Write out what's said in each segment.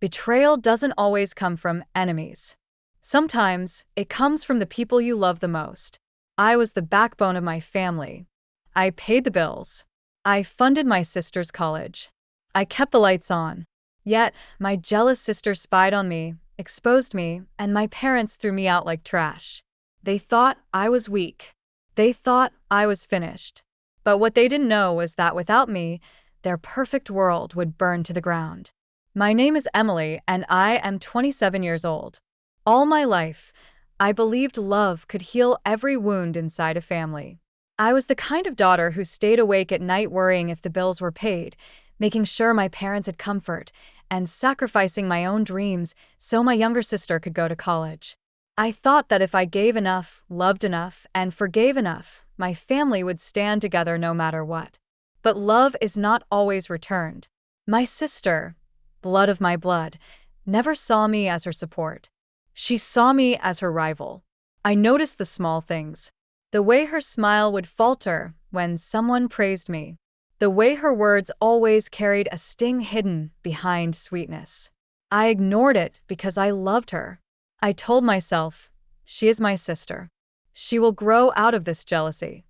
Betrayal doesn't always come from enemies. Sometimes, it comes from the people you love the most. I was the backbone of my family. I paid the bills. I funded my sister's college. I kept the lights on. Yet, my jealous sister spied on me, exposed me, and my parents threw me out like trash. They thought I was weak. They thought I was finished. But what they didn't know was that without me, their perfect world would burn to the ground. My name is Emily, and I am 27 years old. All my life, I believed love could heal every wound inside a family. I was the kind of daughter who stayed awake at night worrying if the bills were paid, making sure my parents had comfort, and sacrificing my own dreams so my younger sister could go to college. I thought that if I gave enough, loved enough, and forgave enough, my family would stand together no matter what. But love is not always returned. My sister, blood of my blood, never saw me as her support. She saw me as her rival. I noticed the small things. The way her smile would falter when someone praised me. The way her words always carried a sting hidden behind sweetness. I ignored it because I loved her. I told myself, she is my sister. She will grow out of this jealousy.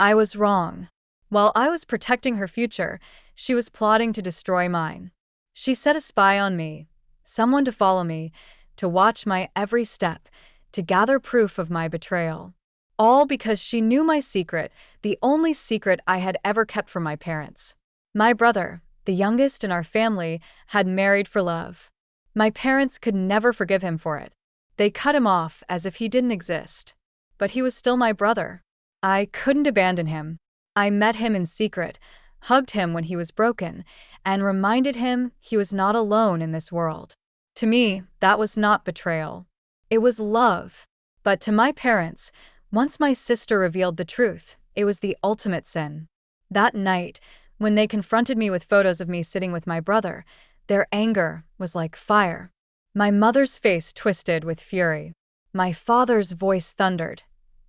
I was wrong. While I was protecting her future, she was plotting to destroy mine. She set a spy on me, someone to follow me, to watch my every step, to gather proof of my betrayal. All because she knew my secret, the only secret I had ever kept from my parents. My brother, the youngest in our family, had married for love. My parents could never forgive him for it. They cut him off as if he didn't exist. But he was still my brother. I couldn't abandon him. I met him in secret, hugged him when he was broken, and reminded him he was not alone in this world. To me, that was not betrayal. It was love. But to my parents, once my sister revealed the truth, it was the ultimate sin. That night, when they confronted me with photos of me sitting with my brother, their anger was like fire. My mother's face twisted with fury. My father's voice thundered.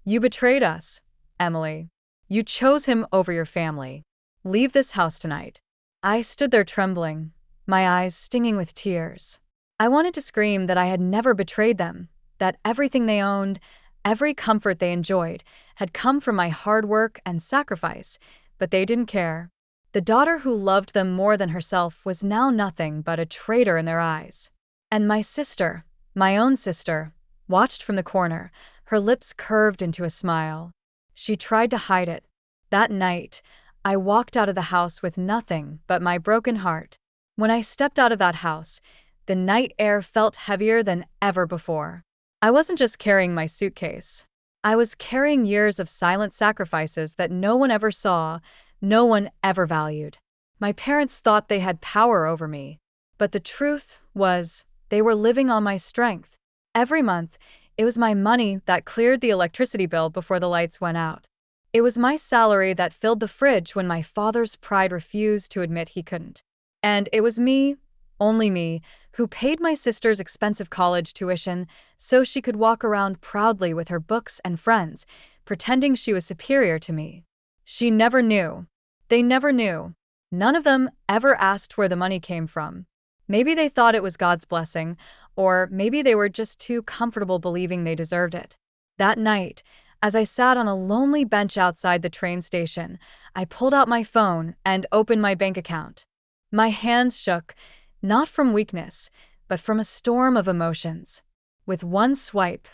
You betrayed us, Emily. You chose him over your family. Leave this house tonight. I stood there trembling, my eyes stinging with tears. I wanted to scream that I had never betrayed them, that everything they owned, every comfort they enjoyed, had come from my hard work and sacrifice, but they didn't care. The daughter who loved them more than herself was now nothing but a traitor in their eyes. And my sister, my own sister, watched from the corner, her lips curved into a smile. She tried to hide it. That night, I walked out of the house with nothing but my broken heart. When I stepped out of that house, the night air felt heavier than ever before. I wasn't just carrying my suitcase. I was carrying years of silent sacrifices that no one ever saw, no one ever valued. My parents thought they had power over me. But the truth was, they were living on my strength. Every month, it was my money that cleared the electricity bill before the lights went out. It was my salary that filled the fridge when my father's pride refused to admit he couldn't. And it was me, only me, who paid my sister's expensive college tuition so she could walk around proudly with her books and friends, pretending she was superior to me. She never knew. They never knew. None of them ever asked where the money came from. Maybe they thought it was God's blessing, or maybe they were just too comfortable believing they deserved it. That night, as I sat on a lonely bench outside the train station, I pulled out my phone and opened my bank account. My hands shook, not from weakness, but from a storm of emotions. With one swipe,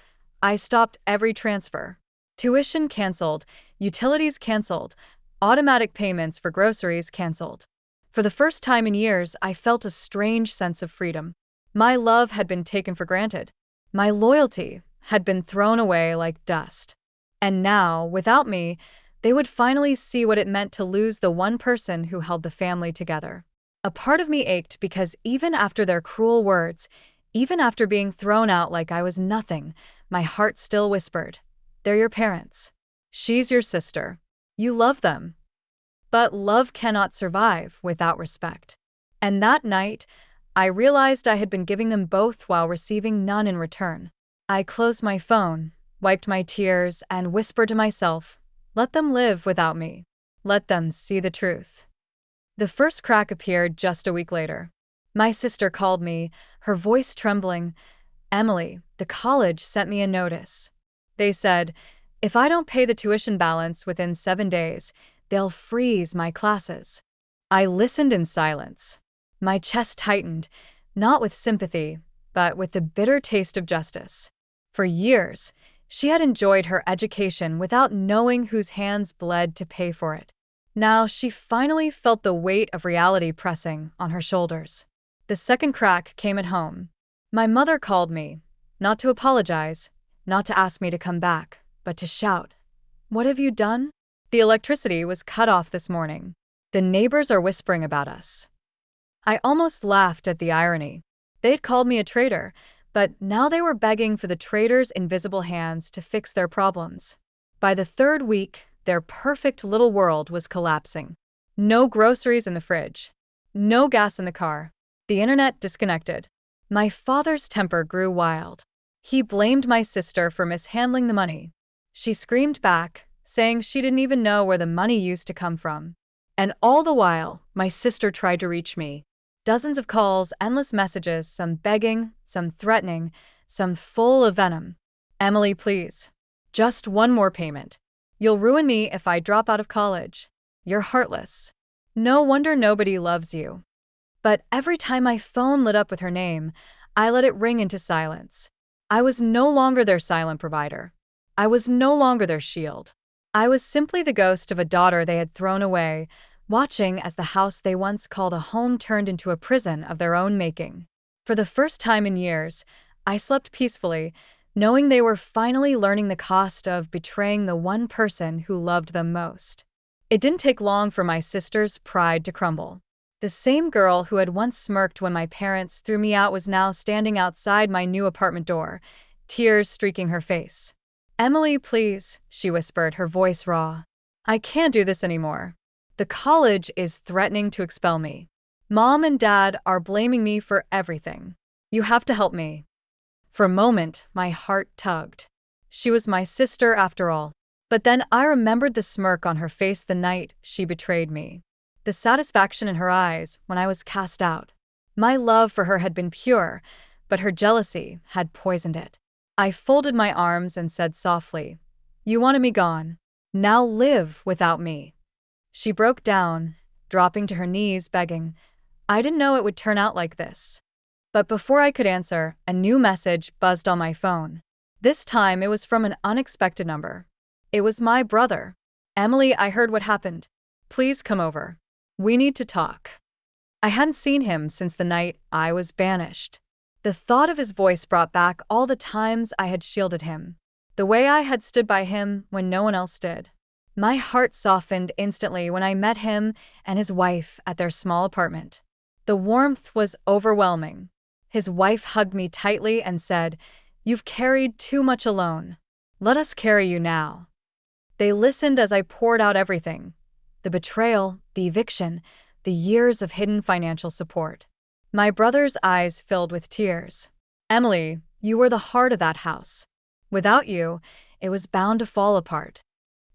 I stopped every transfer. Tuition canceled, utilities canceled, automatic payments for groceries canceled. For the first time in years, I felt a strange sense of freedom. My love had been taken for granted. My loyalty had been thrown away like dust. And now, without me, they would finally see what it meant to lose the one person who held the family together. A part of me ached because even after their cruel words, even after being thrown out like I was nothing, my heart still whispered, "They're your parents. She's your sister. You love them." But love cannot survive without respect. And that night, I realized I had been giving them both while receiving none in return. I closed my phone, wiped my tears, and whispered to myself, let them live without me. Let them see the truth. The first crack appeared just a week later. My sister called me, her voice trembling. Emily, the college sent me a notice. They said, if I don't pay the tuition balance within 7 days, they'll freeze my classes. I listened in silence. My chest tightened, not with sympathy, but with the bitter taste of justice. For years, she had enjoyed her education without knowing whose hands bled to pay for it. Now she finally felt the weight of reality pressing on her shoulders. The second crack came at home. My mother called me, not to apologize, not to ask me to come back, but to shout, "What have you done? The electricity was cut off this morning. The neighbors are whispering about us." I almost laughed at the irony. They'd called me a traitor, but now they were begging for the traitor's invisible hands to fix their problems. By the third week, their perfect little world was collapsing. No groceries in the fridge. No gas in the car. The internet disconnected. My father's temper grew wild. He blamed my sister for mishandling the money. She screamed back, saying she didn't even know where the money used to come from. And all the while, my sister tried to reach me. Dozens of calls, endless messages, some begging, some threatening, some full of venom. "Emily, please. Just one more payment. You'll ruin me if I drop out of college. You're heartless. No wonder nobody loves you." But every time my phone lit up with her name, I let it ring into silence. I was no longer their silent provider. I was no longer their shield. I was simply the ghost of a daughter they had thrown away, watching as the house they once called a home turned into a prison of their own making. For the first time in years, I slept peacefully, knowing they were finally learning the cost of betraying the one person who loved them most. It didn't take long for my sister's pride to crumble. The same girl who had once smirked when my parents threw me out was now standing outside my new apartment door, tears streaking her face. "Emily, please," she whispered, her voice raw. "I can't do this anymore. The college is threatening to expel me. Mom and Dad are blaming me for everything. You have to help me." For a moment, my heart tugged. She was my sister after all. But then I remembered the smirk on her face the night she betrayed me. The satisfaction in her eyes when I was cast out. My love for her had been pure, but her jealousy had poisoned it. I folded my arms and said softly, "You wanted me gone. Now live without me." She broke down, dropping to her knees, begging. I didn't know it would turn out like this. But before I could answer, a new message buzzed on my phone. This time it was from an unexpected number. It was my brother. "Emily, I heard what happened. Please come over. We need to talk." I hadn't seen him since the night I was banished. The thought of his voice brought back all the times I had shielded him, the way I had stood by him when no one else did. My heart softened instantly when I met him and his wife at their small apartment. The warmth was overwhelming. His wife hugged me tightly and said, "You've carried too much alone. Let us carry you now." They listened as I poured out everything. The betrayal, the eviction, the years of hidden financial support. My brother's eyes filled with tears. "Emily, you were the heart of that house. Without you, it was bound to fall apart."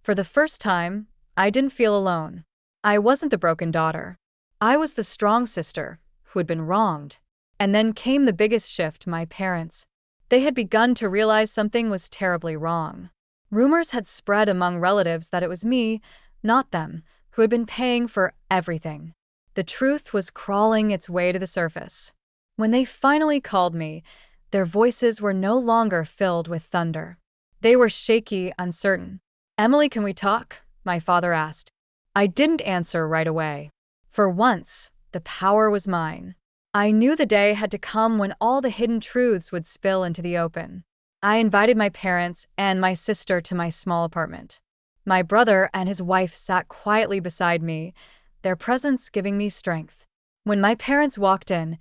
For the first time, I didn't feel alone. I wasn't the broken daughter. I was the strong sister who had been wronged. And then came the biggest shift: my parents. They had begun to realize something was terribly wrong. Rumors had spread among relatives that it was me, not them, who had been paying for everything. The truth was crawling its way to the surface. When they finally called me, their voices were no longer filled with thunder. They were shaky, uncertain. "Emily, can we talk?" my father asked. I didn't answer right away. For once, the power was mine. I knew the day had to come when all the hidden truths would spill into the open. I invited my parents and my sister to my small apartment. My brother and his wife sat quietly beside me, their presence giving me strength. When my parents walked in,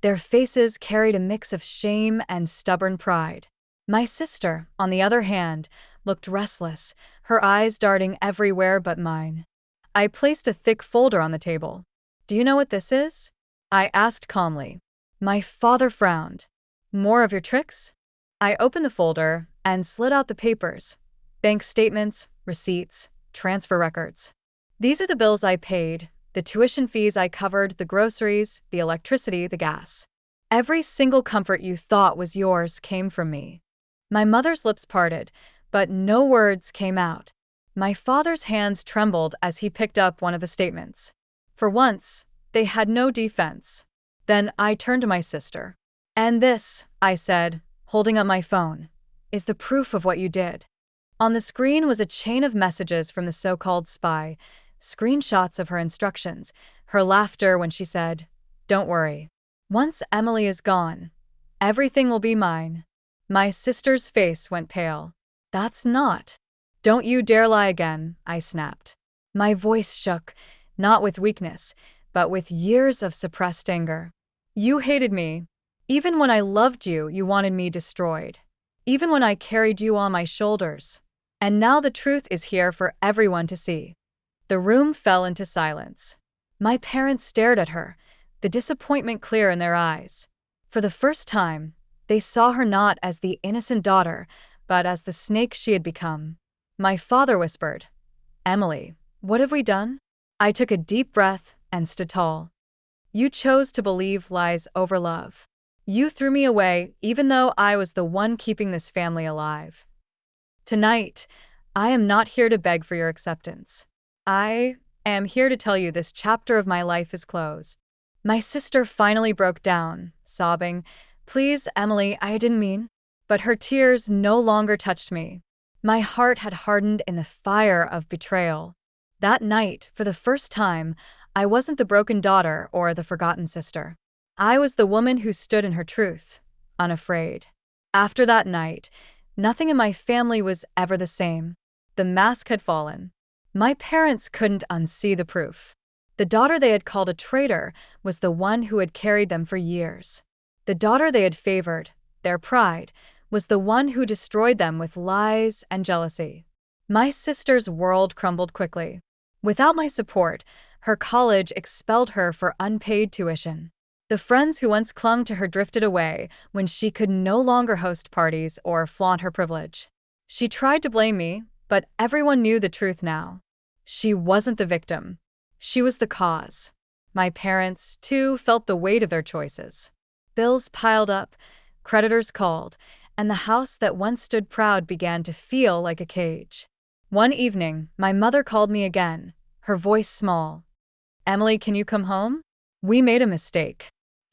their faces carried a mix of shame and stubborn pride. My sister, on the other hand, looked restless, her eyes darting everywhere but mine. I placed a thick folder on the table. "Do you know what this is?" I asked calmly. My father frowned. "More of your tricks?" I opened the folder and slid out the papers. Bank statements, receipts, transfer records. "These are the bills I paid, the The tuition fees I covered, the groceries, the electricity, the gas. Every single comfort you thought was yours came from me. My mother's lips parted, but no words came out. My father's hands trembled as he picked up one of the statements. For once, they had no defense. Then I turned to my sister. "And this," I said, holding up my phone, "is the proof of what you did." On the screen was a chain of messages from the so-called spy, screenshots of her instructions, her laughter when she said, "Don't worry. Once Emily is gone, everything will be mine." My sister's face went pale. "That's not. Don't you dare lie again," I snapped. My voice shook, not with weakness, but with years of suppressed anger. "You hated me. Even when I loved you, you wanted me destroyed. Even when I carried you on my shoulders. And now the truth is here for everyone to see." The room fell into silence. My parents stared at her, the disappointment clear in their eyes. For the first time, they saw her not as the innocent daughter, but as the snake she had become. My father whispered, "Emily, what have we done?" I took a deep breath and stood tall. "You chose to believe lies over love. You threw me away even though I was the one keeping this family alive. Tonight, I am not here to beg for your acceptance. I am here to tell you this chapter of my life is closed." My sister finally broke down, sobbing, "Please, Emily, I didn't mean." But her tears no longer touched me. My heart had hardened in the fire of betrayal. That night, for the first time, I wasn't the broken daughter or the forgotten sister. I was the woman who stood in her truth, unafraid. After that night, nothing in my family was ever the same. The mask had fallen. My parents couldn't unsee the proof. The daughter they had called a traitor was the one who had carried them for years. The daughter they had favored, their pride, was the one who destroyed them with lies and jealousy. My sister's world crumbled quickly. Without my support, her college expelled her for unpaid tuition. The friends who once clung to her drifted away when she could no longer host parties or flaunt her privilege. She tried to blame me, but everyone knew the truth now. She wasn't the victim. She was the cause. My parents, too, felt the weight of their choices. Bills piled up, creditors called, and the house that once stood proud began to feel like a cage. One evening, my mother called me again, her voice small. "Emily, can you come home? We made a mistake."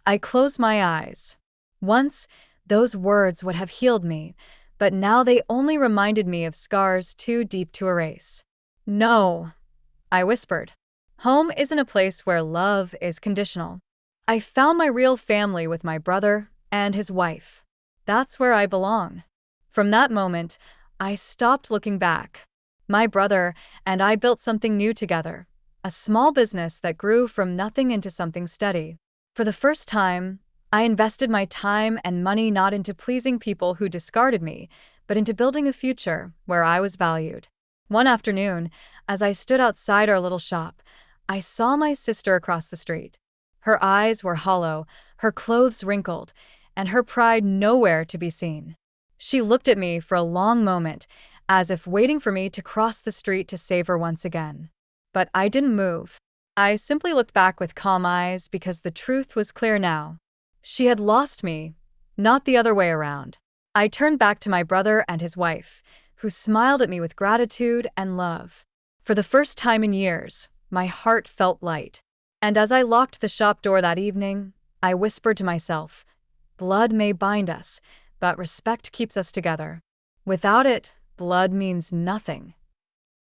I closed my eyes. Once, those words would have healed me, but now they only reminded me of scars too deep to erase. "No," I whispered. "Home isn't a place where love is conditional. I found my real family with my brother and his wife. That's where I belong." From that moment, I stopped looking back. My brother and I built something new together, a small business that grew from nothing into something steady. For the first time, I invested my time and money not into pleasing people who discarded me, but into building a future where I was valued. One afternoon, as I stood outside our little shop, I saw my sister across the street. Her eyes were hollow, her clothes wrinkled, and her pride nowhere to be seen. She looked at me for a long moment, as if waiting for me to cross the street to save her once again. But I didn't move. I simply looked back with calm eyes because the truth was clear now. She had lost me, not the other way around. I turned back to my brother and his wife, who smiled at me with gratitude and love. For the first time in years, my heart felt light. And as I locked the shop door that evening, I whispered to myself, "Blood may bind us, but respect keeps us together." Without it, blood means nothing.